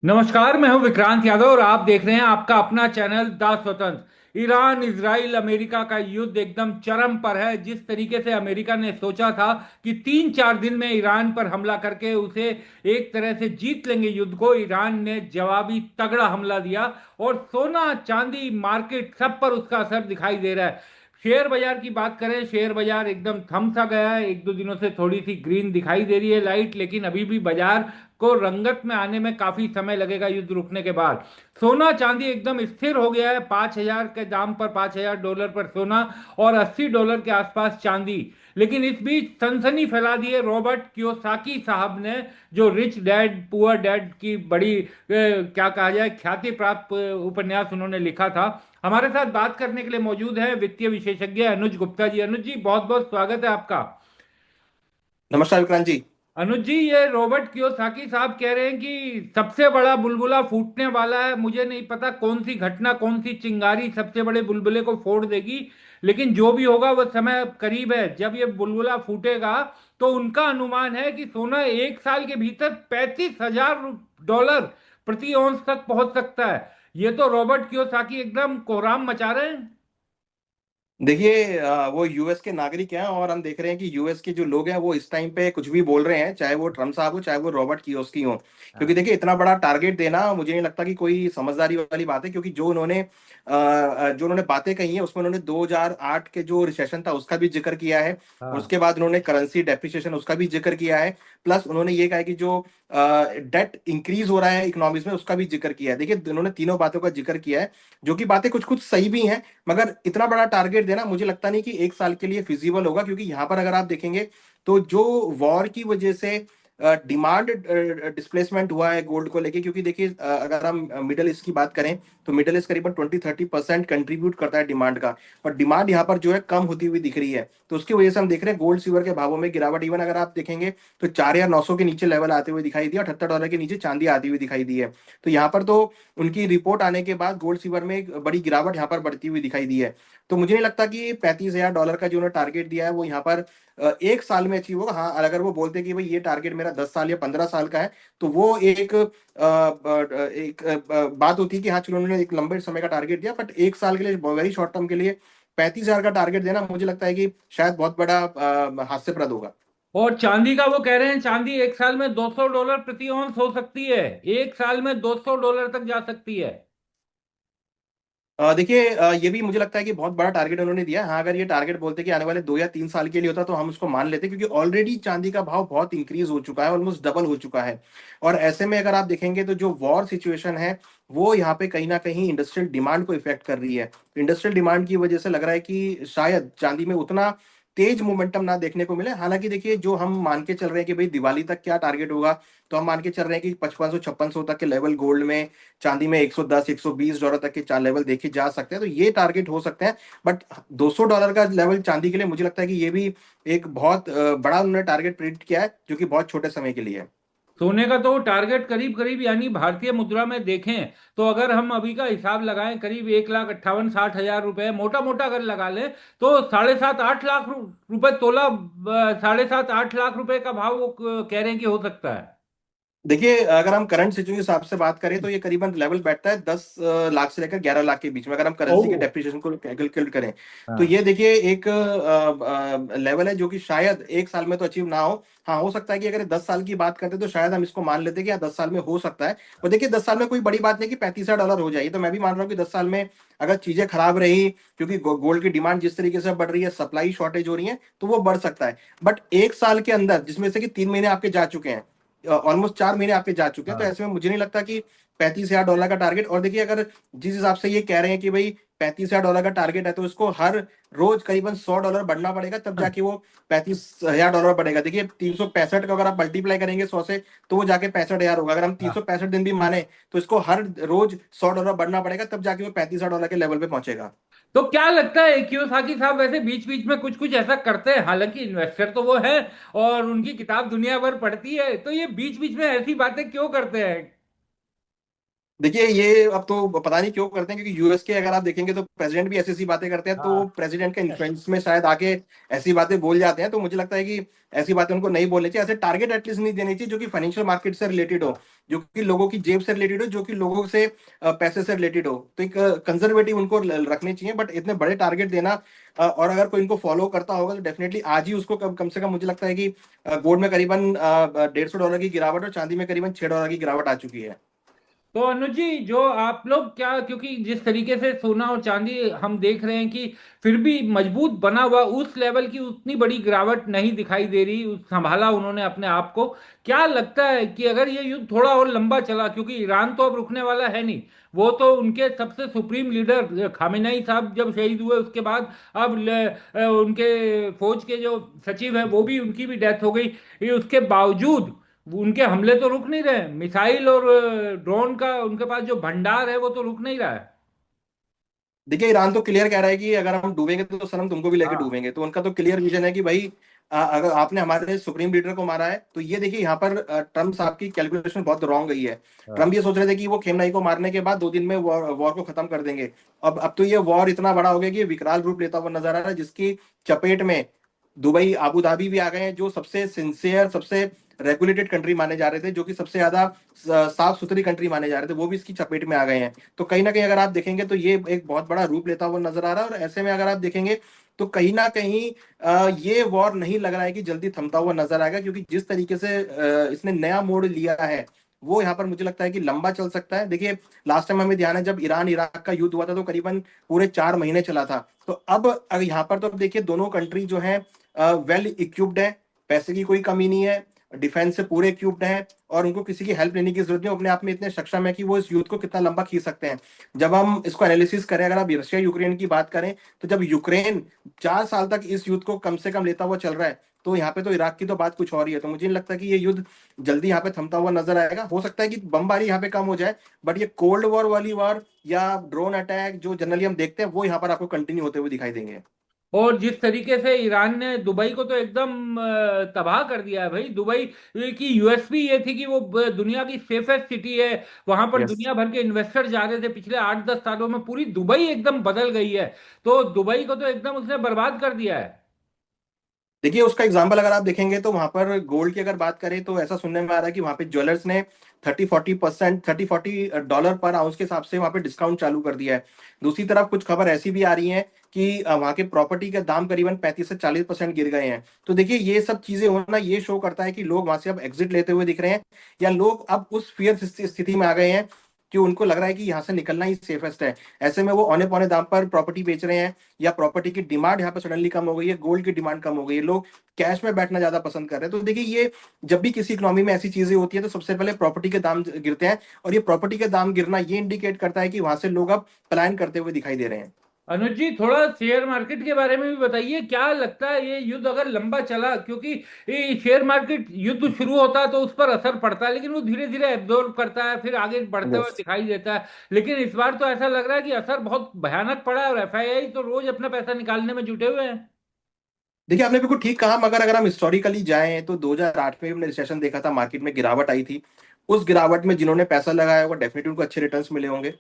नमस्कार, मैं हूं विक्रांत यादव और आप देख रहे हैं आपका अपना चैनल द स्वतंत्र। ईरान इजराइल अमेरिका का युद्ध एकदम चरम पर है। जिस तरीके से अमेरिका ने सोचा था कि 3-4 दिन में ईरान पर हमला करके उसे एक तरह से जीत लेंगे युद्ध को, ईरान ने जवाबी तगड़ा हमला दिया और सोना चांदी मार्केट सब पर उसका असर दिखाई दे रहा है। शेयर बाजार की बात करें, शेयर बाजार एकदम थम सा गया है। एक दो दिनों से थोड़ी सी ग्रीन दिखाई दे रही है लाइट, लेकिन अभी भी बाजार को रंगत में आने में काफी समय लगेगा युद्ध रुकने के बाद। सोना चांदी एकदम स्थिर हो गया है 5,000 के दाम पर, $5,000 पर सोना और $80 के आसपास चांदी। लेकिन इस बीच सनसनी फैला दी है रॉबर्ट कियोसाकी साहब ने, जो रिच डैड पुअर डैड की बड़ी क्या कहा जाए ख्याति प्राप्त उपन्यास उन्होंने लिखा था। हमारे साथ बात करने के लिए मौजूद है वित्तीय विशेषज्ञ अनुज गुप्ता जी। अनुज जी, बहुत बहुत स्वागत है आपका। नमस्कार विक्रांत जी। अनुज जी, ये रॉबर्ट कियोसाकी साहब कह रहे हैं कि सबसे बड़ा बुलबुला फूटने वाला है। मुझे नहीं पता कौन सी घटना, कौन सी चिंगारी सबसे बड़े बुलबुले को फोड़ देगी, लेकिन जो भी होगा वह समय करीब है जब ये बुलबुला फूटेगा। तो उनका अनुमान है कि सोना एक साल के भीतर $35,000 प्रति औंस तक पहुंच सकता है। ये तो रॉबर्ट कियोसाकी एकदम कोहराम मचा रहे हैं। देखिए वो यूएस के नागरिक हैं और हम देख रहे हैं कि यूएस के जो लोग हैं वो इस टाइम पे कुछ भी बोल रहे हैं, चाहे वो ट्रम्प साहब हो चाहे वो रॉबर्ट कियोस्की हो। क्योंकि हाँ। देखिए इतना बड़ा टारगेट देना मुझे नहीं लगता कि कोई समझदारी वाली बात है, क्योंकि जो उन्होंने बातें कही हैं उसमें उन्होंने 2008 के जो रिसेशन था उसका भी जिक्र किया है। हाँ। उसके बाद उन्होंने करेंसी डेप्रिसिएशन उसका भी जिक्र किया है। प्लस उन्होंने ये कहा है कि जो डेट इंक्रीज हो रहा है इकोनॉमिक्स में उसका भी जिक्र किया है। देखिए उन्होंने तीनों बातों का जिक्र किया है, जो कि बातें कुछ कुछ सही भी हैं। मगर इतना बड़ा टारगेट देना मुझे लगता नहीं कि एक साल के लिए फिजिबल होगा, क्योंकि यहाँ पर अगर आप देखेंगे तो जो वॉर की वजह से डिमांड डिस्प्लेसमेंट हुआ है गोल्ड को लेके, क्योंकि देखिए अगर हम मिडिल ईस्ट की बात करें तो मिडिल ईस्ट करीबन 20-30% कंट्रीब्यूट करता है डिमांड का। पर डिमांड यहाँ पर जो है कम होती हुई दिख रही है, तो उसकी वजह से हम देख रहे हैं गोल्ड सिल्वर के भावों में गिरावट। इवन अगर आप देखेंगे तो 4,900 के नीचे लेवल आते हुए दिखाई दिया, $78 के नीचे चांदी आती हुई दिखाई दी है। तो यहाँ पर तो उनकी रिपोर्ट आने के बाद गोल्ड सिल्वर में एक बड़ी गिरावट यहाँ पर बढ़ती हुई दिखाई दी है। तो मुझे नहीं लगता कि $35,000 का जो उन्होंने टारगेट दिया है वो यहाँ पर एक साल में अचीव होगा। हाँ, अगर वो बोलते कि भाई ये टारगेट मेरा 10 साल या 15 साल का है, तो वो बात होती है कि हाँ चलो उन्होंने एक लंबे समय का टारगेट दिया। बट एक साल के लिए वेरी शॉर्ट टर्म के लिए 35,000 का टारगेट देना मुझे लगता है कि शायद बहुत बड़ा हास्यप्रद होगा। और चांदी का वो कह रहे हैं चांदी एक साल में $200 प्रति औंस हो सकती है। एक साल में $200 तक जा सकती है। देखिए ये भी मुझे लगता है कि बहुत बड़ा टारगेट उन्होंने दिया है। हाँ, अगर ये टारगेट बोलते कि आने वाले 2 या 3 साल के लिए होता तो हम उसको मान लेते, क्योंकि ऑलरेडी चांदी का भाव बहुत इंक्रीज हो चुका है, ऑलमोस्ट डबल हो चुका है। और ऐसे में अगर आप देखेंगे तो जो वॉर सिचुएशन है वो यहाँ पे कहीं ना कहीं इंडस्ट्रियल डिमांड को इफेक्ट कर रही है। इंडस्ट्रियल डिमांड की वजह से लग रहा है कि शायद चांदी में उतना तेज मोमेंटम ना देखने को मिले। हालांकि देखिए जो हम मान के चल रहे हैं कि भाई दिवाली तक क्या टारगेट होगा, तो हम मान के चल रहे हैं कि 5500-5600 तक के लेवल गोल्ड में, चांदी में 110-120 डॉलर तक के चार लेवल देखे जा सकते हैं, तो ये टारगेट हो सकते हैं। बट $200 का लेवल चांदी के लिए मुझे लगता है कि ये भी एक बहुत बड़ा उन्होंने टारगेट प्रिडिक्ट किया है, जो कि बहुत छोटे समय के लिए है। सोने का तो टारगेट करीब करीब, यानी भारतीय मुद्रा में देखें तो अगर हम अभी का हिसाब लगाएं, करीब 1,58,60,000 रुपए मोटा मोटा अगर लगा लें, तो 7.5-8 लाख रुपए तोला, 7.5-8 लाख रुपए का भाव वो कह रहे हैं कि हो सकता है। देखिए अगर हम करंट सिचुएशन के हिसाब से बात करें तो ये करीबन लेवल बैठता है 10 लाख से लेकर 11 लाख के बीच में, अगर हम ओ। करेंसी के डेप्रिसिएशन को कैलकुलेट करें। तो हाँ। ये देखिए एक लेवल है जो कि शायद एक साल में तो अचीव ना हो। हाँ, हो सकता है कि अगर 10 साल की बात करते तो शायद हम इसको मान लेते कि हाँ 10 साल में हो सकता है। और देखिए 10 साल में कोई बड़ी बात नहीं कि $35,000 हो जाए, तो मैं भी मान रहा हूँ कि 10 साल में अगर चीजें खराब रही, क्योंकि गोल्ड की डिमांड जिस तरीके से बढ़ रही है, सप्लाई शॉर्टेज हो रही है, तो वो बढ़ सकता है। बट एक साल के अंदर जिसमें से कि 3 महीने आपके जा चुके हैं, ऑलमोस्ट 4 महीने आपके जा चुके हैं, तो हाँ। ऐसे में मुझे नहीं लगता कि $35,000 का टारगेट। और देखिए अगर जिस हिसाब से ये कह रहे हैं कि भाई $35,000 का टारगेट है, तो इसको हर रोज करीबन $100 बढ़ना पड़ेगा, तब जाके वो $35,000 बढ़ेगा। देखिए 365 का अगर आप मल्टीप्लाई करेंगे 100 से, तो वो जाके 65,000 होगा। अगर हम तीन हाँ। सौ पैंसठ दिन भी माने तो इसको हर रोज $100 बढ़ना पड़ेगा, तब जाके वो $35,000 के लेवल पे पहुंचेगा। तो क्या लगता है कियोसाकी साहब वैसे बीच बीच में कुछ कुछ ऐसा करते हैं? हालांकि इन्वेस्टर तो वो है और उनकी किताब दुनिया भर पढ़ती है, तो ये बीच बीच में ऐसी बातें क्यों करते हैं? देखिए ये अब तो पता नहीं क्यों करते हैं, क्योंकि यूएस के अगर आप देखेंगे तो प्रेसिडेंट भी ऐसी ऐसी बातें करते हैं, तो हाँ। प्रेसिडेंट के इन्फ्लुएंस में शायद आके ऐसी बातें बोल जाते हैं। तो मुझे लगता है कि ऐसी बातें उनको नहीं बोलनी चाहिए, ऐसे टारगेट एटलीस्ट नहीं देनी चाहिए जो कि फाइनेंशियल मार्केट से रिलेटेड हो। जो कि लोगों की जेब से रिलेटेड हो, जो कि लोगों से पैसे से रिलेटेड हो। तो एक कंजर्वेटिव उनको रखने चाहिए, बट इतने बड़े टारगेट देना और अगर कोई इनको फॉलो करता होगा तो डेफिनेटली आज ही उसको कम से कम मुझे लगता है कि गोल्ड में करीबन $150 की गिरावट और चांदी में करीबन $6 की गिरावट आ चुकी है। तो अनुज जी, जो आप लोग क्या, क्योंकि जिस तरीके से सोना और चांदी हम देख रहे हैं कि फिर भी मजबूत बना हुआ, उस लेवल की उतनी बड़ी गिरावट नहीं दिखाई दे रही, संभाला उन्होंने अपने आप को। क्या लगता है कि अगर ये युद्ध थोड़ा और लंबा चला, क्योंकि ईरान तो अब रुकने वाला है नहीं, वो तो उनके सबसे सुप्रीम लीडर खामेनेई साहब जब शहीद हुए उसके बाद अब उनके फौज के जो सचिव हैं वो भी, उनकी भी डेथ हो गई। ये उसके बावजूद वो उनके हमले तो रुक नहीं रहे, मिसाइल और ड्रोन का उनके पास जो भंडार है वो तो रुक नहीं रहा है। देखिए, ईरान तो क्लियर कह रहा है कि अगर हम डूबेंगे तो सनम तुमको भी लेके हाँ। डूबेंगे। तो उनका तो क्लियर विजन है कि भाई अगर आपने हमारे सुप्रीम लीडर को मारा है तो ये देखिए यहाँ पर ट्रम्प साहब की कैलकुलेशन बहुत रॉन्ग गई है। ट्रम्प हाँ। ये सोच रहे थे कि वो खेमनाई को मारने के बाद 2 दिन में वॉर को खत्म कर देंगे। अब तो ये वॉर इतना बड़ा हो गया कि ये विकराल रूप लेता हुआ नजर आ रहा है, जिसकी चपेट में दुबई, आबू धाबी भी आ गए हैं, जो सबसे सिंसियर, सबसे रेगुलेटेड कंट्री माने जा रहे थे, जो कि सबसे ज्यादा साफ सुथरी कंट्री माने जा रहे थे, वो भी इसकी चपेट में आ गए हैं। तो कहीं ना कहीं अगर आप देखेंगे तो ये एक बहुत बड़ा रूप लेता हुआ नजर आ रहा है। और ऐसे में अगर आप देखेंगे तो कहीं ना कहीं ये वॉर नहीं लग रहा है कि जल्दी थमता हुआ नजर आएगा, क्योंकि जिस तरीके से इसने नया मोड़ लिया है वो यहाँ पर मुझे लगता है कि लंबा चल सकता है। देखिए, लास्ट टाइम हमें ध्यान है जब ईरान इराक का युद्ध हुआ था तो करीबन पूरे 4 महीने चला था। तो अब यहाँ पर तो देखिए दोनों कंट्री जो है वेल इक्विप्ड है, पैसे की कोई कमी नहीं है, डिफेंस से पूरे इक्विप्ड हैं, और उनको किसी की हेल्प लेने की जरूरत नहीं। वो अपने आप में इतने सक्षम है कि वो इस युद्ध को कितना लंबा खींच सकते हैं। जब हम इसको एनालिसिस करें, अगर आप रशिया यूक्रेन की बात करें, तो जब यूक्रेन 4 साल तक इस युद्ध को कम से कम लेता हुआ चल रहा है, तो यहाँ पे तो इराक की तो बात कुछ और ही है। तो मुझे नहीं लगता कि ये युद्ध जल्दी यहाँ पे थमता हुआ नजर आएगा। हो सकता है कि बमबारी यहाँ पे कम हो जाए, बट ये कोल्ड वॉर वाली वॉर या ड्रोन अटैक जो जनरली हम देखते हैं वो यहाँ पर आपको कंटिन्यू होते हुए दिखाई देंगे। और जिस तरीके से ईरान ने दुबई को तो एकदम तबाह कर दिया है भाई। दुबई की यूएसपी ये थी कि वो दुनिया की सेफेस्ट सिटी है, वहां पर यस। दुनिया भर के इन्वेस्टर जा रहे थे। पिछले 8-10 सालों में पूरी दुबई एकदम बदल गई है। तो दुबई को तो एकदम उसने बर्बाद कर दिया है। देखिए, उसका एग्जाम्पल अगर आप देखेंगे तो वहां पर गोल्ड की अगर बात करें तो ऐसा सुनने में आ रहा है कि वहां पे ज्वेलर्स ने 30-40% पर आउंस के हिसाब से वहां पे डिस्काउंट चालू कर दिया है। दूसरी तरफ कुछ खबर ऐसी भी आ रही है कि वहां के प्रॉपर्टी के दाम करीबन 35 से 40% गिर गए हैं। तो देखिए, ये सब चीजें होना ये शो करता है कि लोग वहां से अब एग्जिट लेते हुए दिख रहे हैं, या लोग अब उस फियर स्थिति में आ गए हैं कि उनको लग रहा है कि यहाँ से निकलना ही सेफेस्ट है। ऐसे में वो औने पौने दाम पर प्रॉपर्टी बेच रहे हैं, या प्रॉपर्टी की डिमांड यहाँ पर सडनली कम हो गई है, गोल्ड की डिमांड कम हो गई है, लोग कैश में बैठना ज्यादा पसंद कर रहे हैं। तो देखिए, ये जब भी किसी इकोनॉमी में ऐसी चीजें होती है तो सबसे पहले प्रॉपर्टी के दाम गिरते हैं, और ये प्रॉपर्टी के दाम गिरना ये इंडिकेट करता है कि वहां से लोग अब पलायन करते हुए दिखाई दे रहे हैं। अनुज जी, थोड़ा शेयर मार्केट के बारे में भी बताइए। क्या लगता है ये युद्ध अगर लंबा चला, क्योंकि ये शेयर मार्केट युद्ध शुरू होता है तो उस पर असर पड़ता है, लेकिन वो धीरे धीरे एब्जॉर्ब करता है, फिर आगे बढ़ते हुए यस। दिखाई देता है। लेकिन इस बार तो ऐसा लग रहा है कि असर बहुत भयानक पड़ा है, और एफआईआई तो रोज अपना पैसा निकालने में जुटे हुए हैं। देखिए, आपने बिल्कुल ठीक कहा, मगर अगर हम हिस्टोरिकली जाएं तो 2008 में हमने रिसेशन देखा था, मार्केट में गिरावट आई थी। उस गिरावट में जिन्होंने पैसा लगाया होगा डेफिनेटली उनको अच्छे रिटर्न्स मिले होंगे।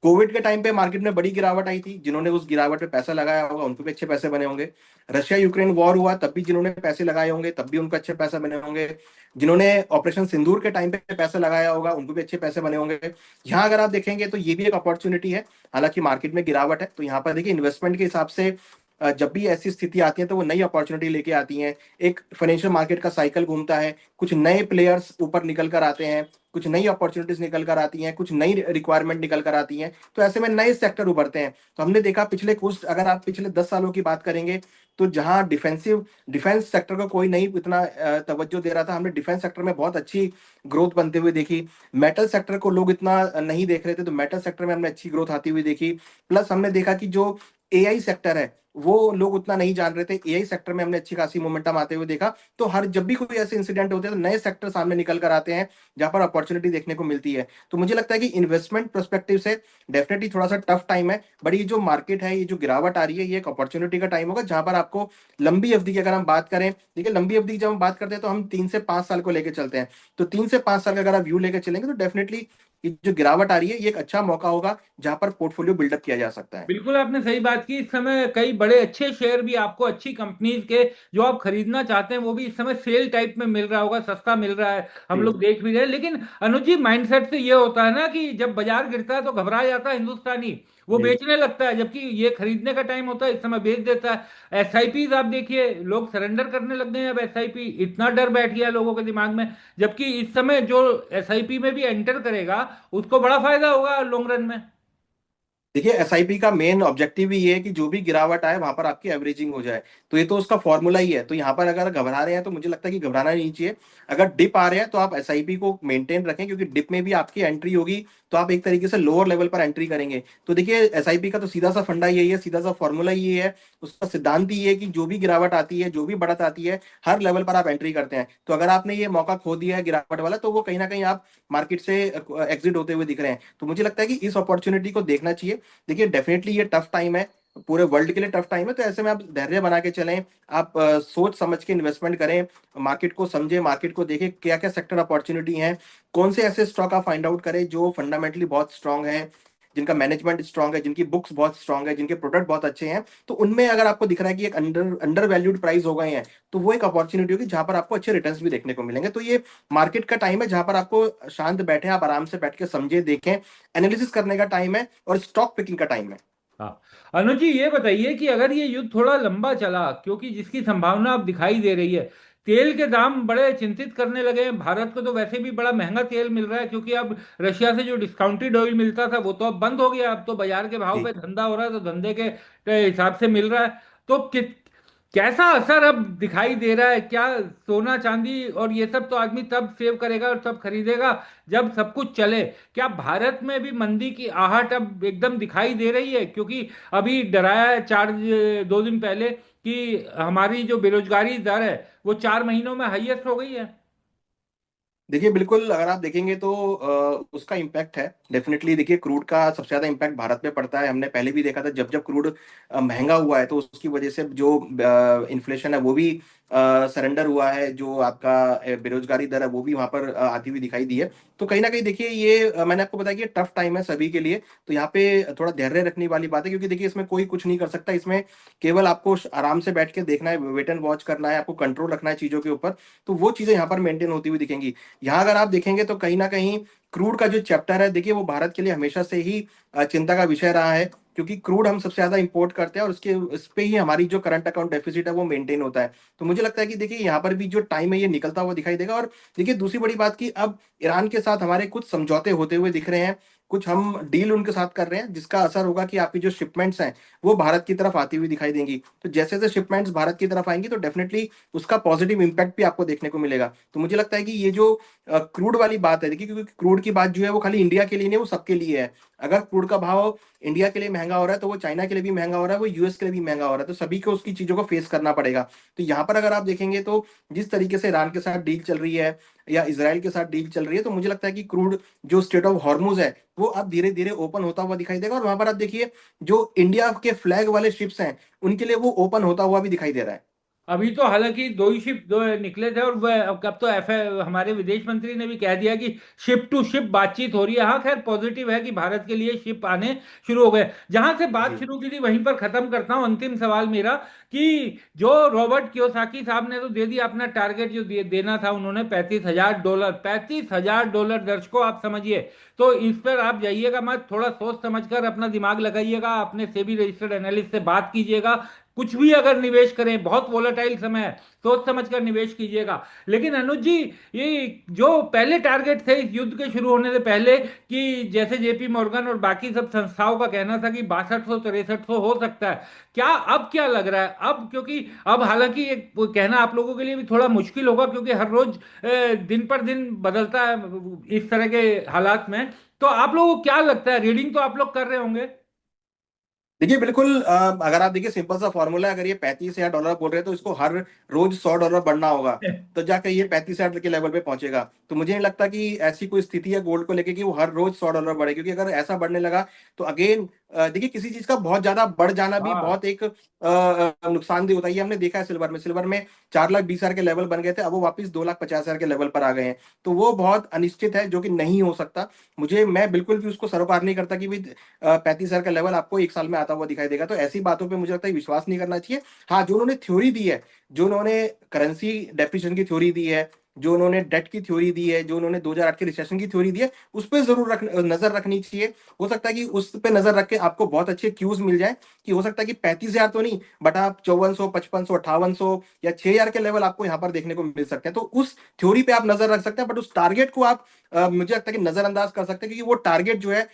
कोविड के टाइम पे मार्केट में बड़ी गिरावट आई थी, जिन्होंने उस गिरावट पे पैसा लगाया होगा उनको भी अच्छे पैसे बने होंगे। रशिया यूक्रेन वॉर हुआ तब भी जिन्होंने पैसे लगाए होंगे तब भी उनको अच्छे पैसे बने होंगे। जिन्होंने ऑपरेशन सिंदूर के टाइम पे पैसा लगाया होगा उनको भी अच्छे पैसे बने होंगे। यहाँ अगर आप देखेंगे तो ये भी एक अपॉर्चुनिटी है। हालांकि मार्केट में गिरावट है, तो यहाँ पर देखिए इन्वेस्टमेंट के हिसाब से जब भी ऐसी स्थिति आती है तो वो नई अपॉर्चुनिटी लेके आती हैं। एक फाइनेंशियल मार्केट का साइकिल घूमता है, कुछ नए प्लेयर्स ऊपर निकल कर आते हैं, कुछ नई अपॉर्चुनिटीज निकल कर आती हैं, कुछ नई रिक्वायरमेंट निकल कर आती हैं। तो ऐसे में नए सेक्टर उभरते हैं। तो हमने देखा पिछले कुछ, अगर आप पिछले 10 सालों की बात करेंगे, तो जहां डिफेंस सेक्टर को कोई नहीं इतना तवज्जो दे रहा था, हमने डिफेंस सेक्टर में बहुत अच्छी ग्रोथ बनते हुए देखी। मेटल सेक्टर को लोग इतना नहीं देख रहे थे, तो मेटल सेक्टर में हमने अच्छी ग्रोथ आती हुई देखी। प्लस हमने देखा कि जो एआई सेक्टर है वो लोग उतना नहीं जान रहे थे, एआई सेक्टर में हमने अच्छी खासी मोमेंटम आते हुए देखा। तो हर जब भी कोई ऐसे इंसिडेंट होते हैं तो नए सेक्टर सामने निकल कर आते हैं जहां पर अपॉर्चुनिटी देखने को मिलती है। तो मुझे लगता है कि इन्वेस्टमेंट परस्पेक्टिव से डेफिनेटली थोड़ा सा टफ टाइम है, बट ये जो मार्केट है, ये जो गिरावट आ रही है, ये एक अपॉर्चुनिटी का टाइम होगा जहां पर आपको लंबी अवधि की अगर हम बात करें, देखिए लंबी अवधि की जब हम बात करते हैं तो हम 3 से 5 साल को लेकर चलते हैं। तो 3 से 5 साल का अगर आप व्यू लेकर चलेंगे तो डेफिनेटली कि जो गिरावट आ रही है ये एक अच्छा मौका होगा जहां पर पोर्टफोलियो बिल्डअप किया जा सकता है। बिल्कुल आपने सही बात की। इस समय कई बड़े अच्छे शेयर भी आपको अच्छी कंपनीज के जो आप खरीदना चाहते हैं वो भी इस समय सेल टाइप में मिल रहा होगा, सस्ता मिल रहा है, हम जी लोग देख भी रहे हैं। लेकिन अनुज जी, माइंडसेट से ये होता है ना कि जब बाजार गिरता है तो घबरा जाता है हिंदुस्तानी, वो जी। बेचने लगता है, जबकि ये खरीदने का टाइम होता है, इस समय बेच देता है। एसआईपी आप देखिए, लोग सरेंडर करने लग गए हैं अब, एसआईपी इतना डर बैठ गया है लोगों के दिमाग में। जबकि इस समय जो एसआईपी में भी एंटर करेगा उसको बड़ा फायदा होगा लॉन्ग रन में। देखिए एसआईपी का मेन ऑब्जेक्टिव ही ये है कि जो भी गिरावट आए वहां पर आपकी एवरेजिंग हो जाए। तो ये तो उसका फॉर्मूला ही है। तो यहाँ पर अगर घबरा रहे हैं तो मुझे लगता है कि घबराना नहीं चाहिए। अगर डिप आ रहे हैं तो आप एसआईपी को मेंटेन रखें, क्योंकि डिप में भी आपकी एंट्री होगी तो आप एक तरीके से लोअर लेवल पर एंट्री करेंगे। तो देखिए एसआईपी का तो सीधा सा फंडा यही है, सीधा सा फॉर्मूला यही है, उसका सिद्धांत ही ये है कि जो भी गिरावट आती है, जो भी बढ़त आती है, हर लेवल पर आप एंट्री करते हैं। तो अगर आपने ये मौका खो दिया है गिरावट वाला, तो वो कहीं ना कहीं आप मार्केट से एग्जिट होते हुए दिख रहे हैं। तो मुझे लगता है कि इस अपॉर्चुनिटी को देखना चाहिए। देखिए डेफिनेटली ये टफ टाइम है, पूरे वर्ल्ड के लिए टफ टाइम है। तो ऐसे में आप धैर्य बना के चलें, आप सोच समझ के इन्वेस्टमेंट करें, मार्केट को समझे, मार्केट को देखें क्या क्या सेक्टर अपॉर्चुनिटी हैं, कौन से ऐसे स्टॉक आप फाइंड आउट करें जो फंडामेंटली बहुत स्ट्रांग है, जिनका मैनेजमेंट स्ट्रांग है, जिनकी बुक्स बहुत स्ट्रांग है, जिनके प्रोडक्ट बहुत अच्छे हैं। तो उनमें अगर आपको दिख रहा है कि एक अंडर वैल्यूड प्राइस हो गए हैं, तो वो एक अपॉर्चुनिटी होगी जहां पर आपको अच्छे रिटर्न्स भी देखने को मिलेंगे। तो ये मार्केट का टाइम है जहां पर आपको शांत बैठे, आप आराम से बैठ के समझे, देखें, एनालिसिस करने का टाइम है और स्टॉक पिकिंग का टाइम है। हाँ, अनुज जी ये बताइए कि अगर ये युद्ध थोड़ा लंबा चला, क्योंकि जिसकी संभावना अब दिखाई दे रही है, तेल के दाम बड़े चिंतित करने लगे हैं। भारत को तो वैसे भी बड़ा महंगा तेल मिल रहा है, क्योंकि अब रशिया से जो डिस्काउंटेड ऑयल मिलता था वो तो अब बंद हो गया, अब तो बाजार के भाव जी। पे धंधा हो रहा है, तो धंधे के हिसाब से मिल रहा है। तो कैसा असर अब दिखाई दे रहा है? क्या सोना चांदी और ये सब तो आदमी तब सेव करेगा और तब खरीदेगा जब सब कुछ चले। क्या भारत में भी मंदी की आहट अब एकदम दिखाई दे रही है? क्योंकि अभी डराया है 2 दिन पहले कि हमारी जो बेरोजगारी दर है वो 4 महीनों में हाईएस्ट हो गई है। देखिए बिल्कुल अगर आप देखेंगे तो उसका इम्पैक्ट है डेफिनेटली। देखिए क्रूड का सबसे ज्यादा इम्पैक्ट भारत पे पड़ता है। हमने पहले भी देखा था जब जब क्रूड महंगा हुआ है तो उसकी वजह से जो इन्फ्लेशन है वो भी सरेंडर हुआ है, जो आपका बेरोजगारी दर है वो भी वहां पर आती हुई दिखाई दी है। तो कहीं ना कहीं देखिए ये मैंने आपको बताया कि टफ टाइम है सभी के लिए। तो यहाँ पे थोड़ा धैर्य रखने वाली बात है, क्योंकि देखिए इसमें कोई कुछ नहीं कर सकता। इसमें केवल आपको आराम से बैठ के देखना है, वेट एंड वॉच करना है, आपको कंट्रोल रखना है चीजों के ऊपर। तो वो चीजें यहाँ पर मेंटेन होती हुई दिखेंगी। यहाँ अगर आप देखेंगे तो कहीं ना कहीं क्रूड का जो चैप्टर है, देखिए वो भारत के लिए हमेशा से ही चिंता का विषय रहा है, क्योंकि क्रूड हम सबसे ज्यादा इंपोर्ट करते हैं और उसके इस पे ही हमारी जो करंट अकाउंट डेफिसिट है वो मेंटेन होता है। तो मुझे लगता है कि देखिए यहाँ पर भी जो टाइम है ये निकलता हुआ दिखाई देगा। और देखिए दूसरी बड़ी बात की अब ईरान के साथ हमारे कुछ समझौते होते हुए दिख रहे हैं, कुछ हम डील उनके साथ कर रहे हैं, जिसका असर होगा कि आपकी जो शिपमेंट्स हैं वो भारत की तरफ आती हुई दिखाई देंगी। तो जैसे जैसे शिपमेंट्स भारत की तरफ आएंगी तो डेफिनेटली उसका पॉजिटिव इंपैक्ट भी आपको देखने को मिलेगा। तो मुझे लगता है कि ये जो क्रूड वाली बात है, देखिए क्योंकि क्रूड की बात जो है वो खाली इंडिया के लिए नहीं, वो सबके लिए है। अगर क्रूड का भाव इंडिया के लिए महंगा हो रहा है तो वो चाइना के लिए भी महंगा हो रहा है, वो यूएस के लिए भी महंगा हो रहा है। तो सभी को उसकी चीजों को फेस करना पड़ेगा। तो यहाँ पर अगर आप देखेंगे तो जिस तरीके से ईरान के साथ डील चल रही है या इसराइल के साथ डील चल रही है, तो मुझे लगता है कि क्रूड जो स्टेट ऑफ हॉर्मुज है वो अब धीरे धीरे ओपन होता हुआ दिखाई देगा। और वहां पर आप देखिए जो इंडिया के फ्लैग वाले शिप्स हैं उनके लिए वो ओपन होता हुआ भी दिखाई दे रहा है। अभी तो हालांकि दो ही शिप दो निकले थे, और वह अब तो हमारे विदेश मंत्री ने भी कह दिया कि शिप टू शिप बातचीत हो रही है। हाँ, खैर पॉजिटिव है कि भारत के लिए शिप आने शुरू हो गए। जहां से बात जी शुरू की थी वहीं पर खत्म करता हूं। अंतिम सवाल मेरा कि जो रॉबर्ट कियोसाकी साहब ने तो दे दिया अपना टारगेट, जो देना था उन्होंने, $35,000। $35,000 दर्शकों, आप समझिए। तो इस पर आप जाइएगा मत, थोड़ा सोच समझकर अपना दिमाग लगाइएगा, अपने सेबी रजिस्टर्ड एनालिस्ट से बात कीजिएगा। कुछ भी अगर निवेश करें, बहुत वोलेटाइल समय है, सोच समझ कर निवेश कीजिएगा। लेकिन अनुज जी, ये जो पहले टारगेट थे इस युद्ध के शुरू होने से पहले, कि जैसे जेपी मॉर्गन और बाकी सब संस्थाओं का कहना था कि 6200 6300 हो सकता है, क्या अब क्या लग रहा है अब? क्योंकि अब हालांकि एक वो कहना आप लोगों के लिए भी थोड़ा मुश्किल होगा, क्योंकि हर रोज दिन पर दिन बदलता है इस तरह के हालात में। तो आप लोगों को क्या लगता है? रीडिंग तो आप लोग कर रहे होंगे। देखिए बिल्कुल अगर आप देखिए सिंपल सा फॉर्मूला है, अगर ये 35,000 डॉलर बोल रहे हैं तो इसको हर रोज $100 बढ़ना होगा, तो जाकर ये 35,000 के लेवल पे पहुंचेगा। तो मुझे नहीं लगता कि ऐसी कोई स्थिति है गोल्ड को लेके कि वो हर रोज $100 बढ़े, क्योंकि अगर ऐसा बढ़ने लगा तो अगेन देखिए किसी चीज का बहुत ज्यादा बढ़ जाना भी हाँ। बहुत एक नुकसानदेह होता है। ये हमने देखा है सिल्वर में 4,20,000 के लेवल बन गए थे, अब वो वापस 2,50,000 के लेवल पर आ गए हैं। तो वो बहुत अनिश्चित है, जो कि नहीं हो सकता। मैं बिल्कुल भी उसको सरोकार नहीं करता कि भाई 35,000 का लेवल आपको एक साल में आता हुआ दिखाई देगा। तो ऐसी बातों पे मुझे लगता है विश्वास नहीं करना चाहिए। हाँ, जो उन्होंने थ्योरी दी है, जो उन्होंने करेंसी डेप्रिसिएशन की थ्योरी दी है, जो उन्होंने डेट की थ्योरी दी है, जो उन्होंने 2008 के रिसेशन की थ्योरी दी है, उस पर जरूर नजर रखनी चाहिए। हो सकता है कि उस पे नजर रख के आपको बहुत अच्छे क्यूज मिल जाए, कि हो सकता है कि 35,000 तो नहीं, बट आप 5400, 5500, 5800 या 6,000 के लेवल आपको यहाँ पर देखने को मिल सकते हैं। तो उस थ्योरी पे आप नजर रख सकते हैं, बट उस टारगेट को आप मुझे लगता है कि नजरअंदाज कर सकते हैं, क्योंकि वो टारगेट जो है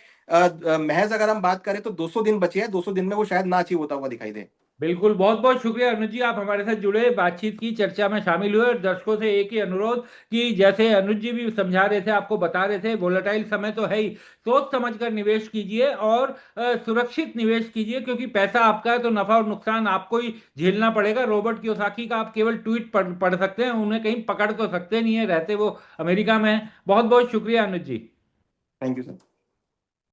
महज अगर हम बात करें तो 200 दिन बचे हैं, 200 दिन में वो शायद ना अचीव होता हुआ दिखाई दे। बिल्कुल, बहुत बहुत शुक्रिया अनुज जी, आप हमारे साथ जुड़े, बातचीत की, चर्चा में शामिल हुए। और दर्शकों से एक ही अनुरोध कि जैसे अनुज जी भी समझा रहे थे, आपको बता रहे थे, वोलेटाइल समय तो है ही, सोच समझ कर निवेश कीजिए और सुरक्षित निवेश कीजिए, क्योंकि पैसा आपका है तो नफा और नुकसान आपको ही झेलना पड़ेगा। रॉबर्ट कियोसाकी का आप केवल ट्वीट पढ़ सकते हैं, उन्हें कहीं पकड़ तो सकते नहीं है, रहते वो अमेरिका में हैं। बहुत बहुत शुक्रिया Anuj ji. Thank you sir.